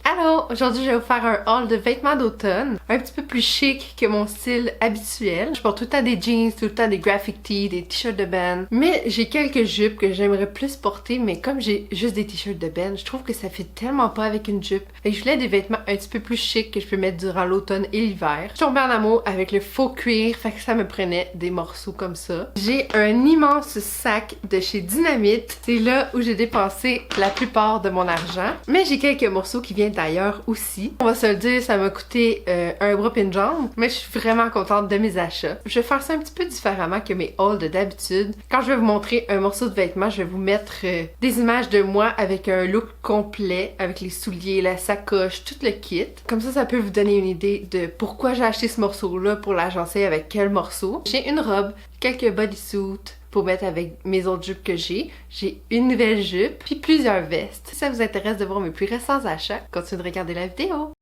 Allô! Aujourd'hui, je vais vous faire un haul de vêtements d'automne, un petit peu plus chic que mon style habituel. Je porte tout le temps des jeans, tout le temps des graphic tees, des t-shirts de band. Mais j'ai quelques jupes que j'aimerais plus porter, mais comme j'ai juste des t-shirts de band, je trouve que ça fait tellement pas avec une jupe. Et je voulais des vêtements un petit peu plus chics que je peux mettre durant l'automne et l'hiver. Je suis tombée en amour avec le faux cuir, fait que ça me prenait des morceaux comme ça. J'ai un immense sac de chez Dynamite. C'est là où j'ai dépensé la plupart de mon argent. Mais j'ai quelques morceaux qui viennent d'ailleurs aussi. On va se le dire, ça m'a coûté un bras pis une jambe, mais je suis vraiment contente de mes achats. Je vais faire ça un petit peu différemment que mes hauls de d'habitude. Quand je vais vous montrer un morceau de vêtement, je vais vous mettre des images de moi avec un look complet, avec les souliers, la sacoche, tout le kit. Comme ça peut vous donner une idée de pourquoi j'ai acheté ce morceau-là pour l'agencer avec quel morceau. J'ai une robe, quelques bodysuits pour mettre avec mes autres jupes que j'ai. J'ai une nouvelle jupe, puis plusieurs vestes. Si ça vous intéresse de voir mes plus récents achats, continuez de regarder la vidéo.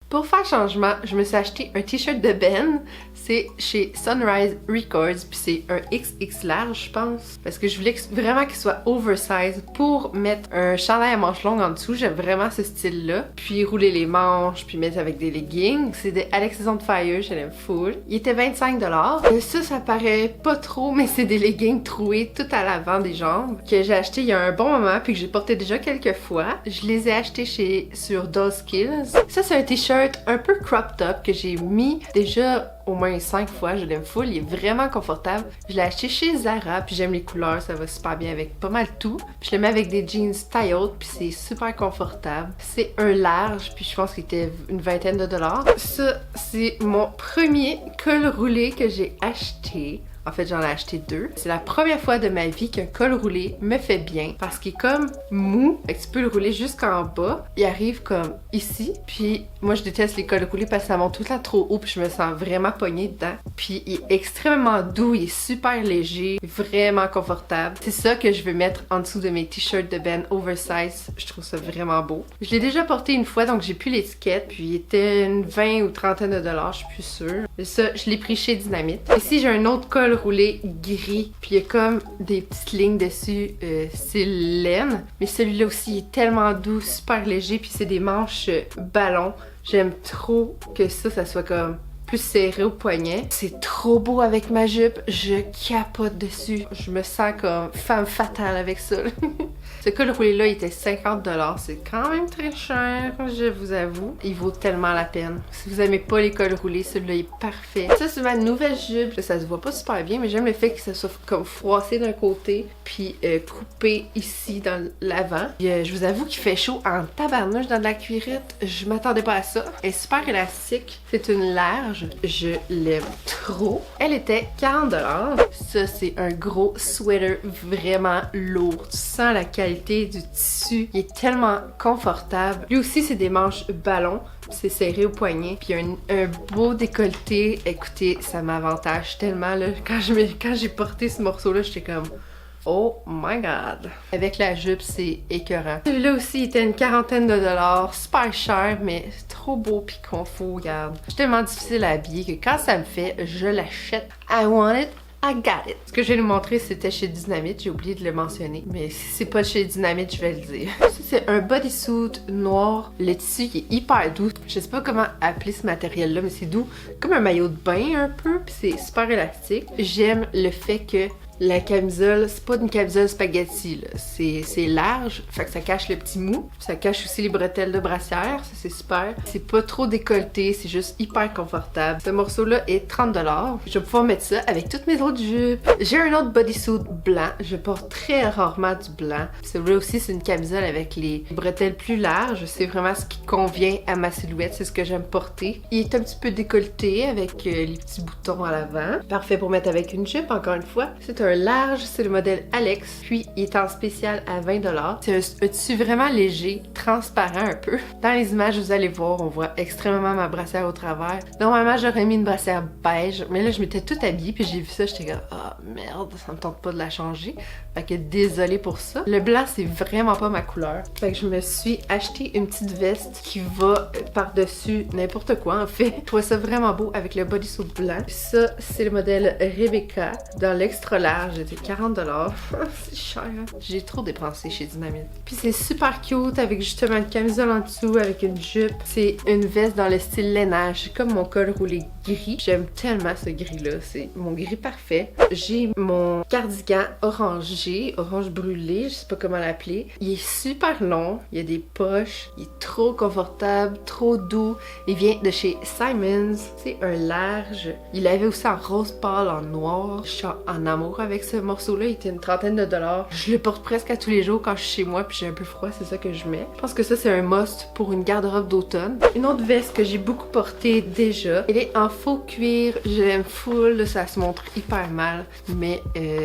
Pour faire changement, je me suis acheté un t-shirt de Ben. C'est chez Sunrise Records, puis c'est un XX large, je pense. Parce que je voulais vraiment qu'il soit oversize pour mettre un chandail à manches longues en dessous. J'aime vraiment ce style-là. Puis rouler les manches, puis mettre avec des leggings. C'est de Alexis on Fire, je l'aime full. Il était 25$. Ça paraît pas trop, mais c'est des leggings troués tout à l'avant des jambes que j'ai acheté il y a un bon moment, puis que j'ai porté déjà quelques fois. Je les ai achetés sur Doll Skills. Ça, c'est un t-shirt un peu cropped up que j'ai mis déjà au moins 5 fois, je l'aime full, il est vraiment confortable. Je l'ai acheté chez Zara, puis j'aime les couleurs, ça va super bien avec pas mal tout. Puis je le mets avec des jeans taille-haute, puis c'est super confortable. C'est un large, puis je pense qu'il était une vingtaine de dollars. Ça, c'est mon premier col roulé que j'ai acheté. En fait, j'en ai acheté 2. C'est la première fois de ma vie qu'un col roulé me fait bien parce qu'il est comme mou. Fait que tu peux le rouler jusqu'en bas. Il arrive comme ici. Puis moi, je déteste les cols roulés parce que ça monte tout le temps trop haut puis je me sens vraiment pognée dedans. Puis il est extrêmement doux, il est super léger, vraiment confortable. C'est ça que je veux mettre en dessous de mes t-shirts de Ben oversize. Je trouve ça vraiment beau. Je l'ai déjà porté une fois, donc j'ai plus l'étiquette. Puis il était une 20 ou trentaine de dollars, je suis plus sûre. Mais ça, je l'ai pris chez Dynamite. Ici, j'ai un autre col roulé gris, puis il y a comme des petites lignes dessus, c'est laine, mais celui-là aussi il est tellement doux, super léger, puis c'est des manches ballon. J'aime trop que ça soit comme plus serré au poignet. C'est trop beau avec ma jupe, je capote dessus. Je me sens comme femme fatale avec ça. Ce col roulé-là, il était 50$. C'est quand même très cher, je vous avoue. Il vaut tellement la peine. Si vous aimez pas les cols roulés, celui-là est parfait. Ça, c'est ma nouvelle jupe. Ça se voit pas super bien, mais j'aime le fait que ça soit comme froissé d'un côté, puis coupé ici dans l'avant. Je vous avoue qu'il fait chaud en tabarnouche dans de la cuirette. Je m'attendais pas à ça. Elle est super élastique. C'est une large. Je l'aime trop. Elle était 40$. Ça, c'est un gros sweater vraiment lourd. Tu sens la qualité du tissu. Il est tellement confortable. Lui aussi, c'est des manches ballon. C'est serré au poignet. Puis un beau décolleté. Écoutez, ça m'avantage tellement. Là. Quand j'ai porté ce morceau-là, j'étais comme... Oh my god! Avec la jupe, c'est écœurant. Celui-là aussi, il était une quarantaine de dollars. Super cher, mais trop beau pis confort, regarde. C'est tellement difficile à habiller que quand ça me fait, je l'achète. I want it, I got it. Ce que je vais vous montrer, c'était chez Dynamite. J'ai oublié de le mentionner. Mais si c'est pas chez Dynamite, je vais le dire. Ça, c'est un bodysuit noir. Le tissu qui est hyper doux. Je sais pas comment appeler ce matériel-là, mais c'est doux. Comme un maillot de bain un peu. Puis c'est super élastique. J'aime le fait que la camisole, c'est pas une camisole spaghetti, là. C'est large, fait que ça cache le petit mou. Ça cache aussi les bretelles de brassière, ça c'est super. C'est pas trop décolleté, c'est juste hyper confortable. Ce morceau-là est 30$. Je vais pouvoir mettre ça avec toutes mes autres jupes. J'ai un autre bodysuit blanc. Je porte très rarement du blanc. Celui-là aussi, c'est une camisole avec les bretelles plus larges. C'est vraiment ce qui convient à ma silhouette, c'est ce que j'aime porter. Il est un petit peu décolleté avec les petits boutons à l'avant. Parfait pour mettre avec une jupe, encore une fois. C'est un large, c'est le modèle Alex, puis il est en spécial à 20$. C'est un tissu vraiment léger, transparent un peu. Dans les images, vous allez voir, on voit extrêmement ma brassière au travers. Normalement, j'aurais mis une brassière beige, mais là, je m'étais toute habillée, puis j'ai vu ça, j'étais comme « Ah, merde, ça me tente pas de la changer. » Fait que désolée pour ça. Le blanc, c'est vraiment pas ma couleur. Fait que je me suis acheté une petite veste qui va par-dessus n'importe quoi, en fait. Je trouve ça vraiment beau avec le bodysuit blanc. Puis ça, c'est le modèle Rebecca dans l'extra large. large était 40$. C'est cher, hein? J'ai trop dépensé chez Dynamite. Puis c'est super cute avec justement une camisole en dessous avec une jupe. C'est une veste dans le style lainage. C'est comme mon col roulé gris. J'aime tellement ce gris-là. C'est mon gris parfait. J'ai mon cardigan orangé, orange brûlé, je sais pas comment l'appeler. Il est super long. Il y a des poches. Il est trop confortable, trop doux. Il vient de chez Simons. C'est un large. Il l'avait aussi en rose pâle, en noir. Je suis en amour avec ce morceau-là. Il était une trentaine de dollars. Je le porte presque à tous les jours quand je suis chez moi puis j'ai un peu froid, c'est ça que je mets. Je pense que ça, c'est un must pour une garde-robe d'automne. Une autre veste que j'ai beaucoup portée déjà. Elle est en faux cuir. Je l'aime full. Ça se montre hyper mal, mais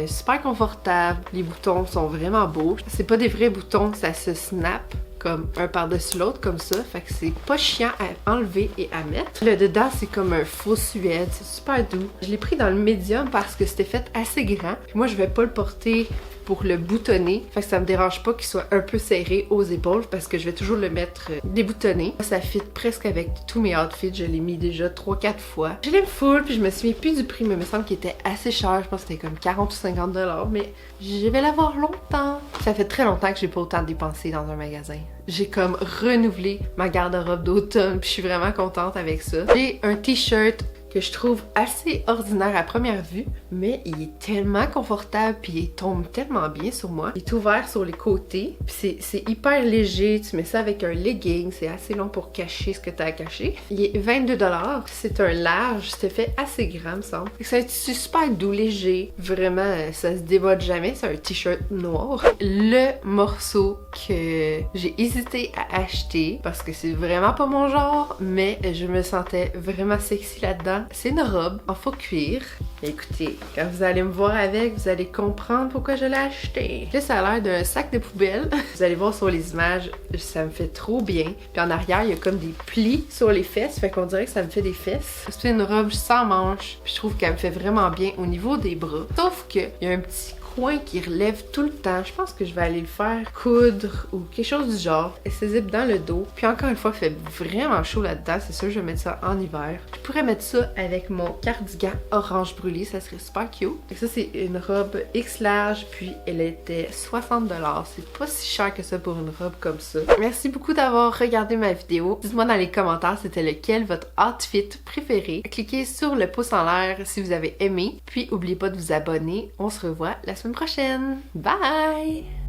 super confortable. Les boutons sont vraiment beaux. C'est pas des vrais boutons, ça se snap comme un par-dessus l'autre, comme ça. Fait que c'est pas chiant à enlever et à mettre. Le dedans, c'est comme un faux suède. C'est super doux. Je l'ai pris dans le médium parce que c'était fait assez grand. Puis moi, je vais pas le porter pour le boutonner. Fait que ça me dérange pas qu'il soit un peu serré aux épaules parce que je vais toujours le mettre déboutonné. Ça fit presque avec tous mes outfits. Je l'ai mis déjà 3-4 fois. Je l'aime full, puis je me souviens plus du prix, mais il me semble qu'il était assez cher. Je pense que c'était comme 40 ou 50$, mais je vais l'avoir longtemps. Ça fait très longtemps que j'ai pas autant dépensé dans un magasin. J'ai comme renouvelé ma garde-robe d'automne, puis je suis vraiment contente avec ça. J'ai un t-shirt que je trouve assez ordinaire à première vue, mais il est tellement confortable puis il tombe tellement bien sur moi. Il est ouvert sur les côtés, puis c'est hyper léger, tu mets ça avec un legging, c'est assez long pour cacher ce que tu as à cacher. Il est 22$, c'est un large, c'est fait assez grand, me semble. C'est un tissu super doux, léger, vraiment, ça se démode jamais, c'est un t-shirt noir. Le morceau que j'ai hésité à acheter, parce que c'est vraiment pas mon genre, mais je me sentais vraiment sexy là-dedans. C'est une robe en faux cuir. Écoutez, quand vous allez me voir avec, vous allez comprendre pourquoi je l'ai acheté. Là, ça a l'air d'un sac de poubelle. Vous allez voir sur les images, ça me fait trop bien. Puis en arrière, il y a comme des plis sur les fesses, fait qu'on dirait que ça me fait des fesses. C'est une robe sans manches, puis je trouve qu'elle me fait vraiment bien au niveau des bras. Sauf qu'il y a un petit coin qui relève tout le temps. Je pense que je vais aller le faire coudre ou quelque chose du genre. Elle se zippe dans le dos. Puis encore une fois, il fait vraiment chaud là-dedans. C'est sûr, je vais mettre ça en hiver. Je pourrais mettre ça avec mon cardigan orange brûlé. Ça serait super cute. Et ça, c'est une robe X large. Puis elle était 60$. C'est pas si cher que ça pour une robe comme ça. Merci beaucoup d'avoir regardé ma vidéo. Dites-moi dans les commentaires c'était lequel votre outfit préféré. Cliquez sur le pouce en l'air si vous avez aimé. Puis n'oubliez pas de vous abonner. On se revoit la semaine prochaine. Bye!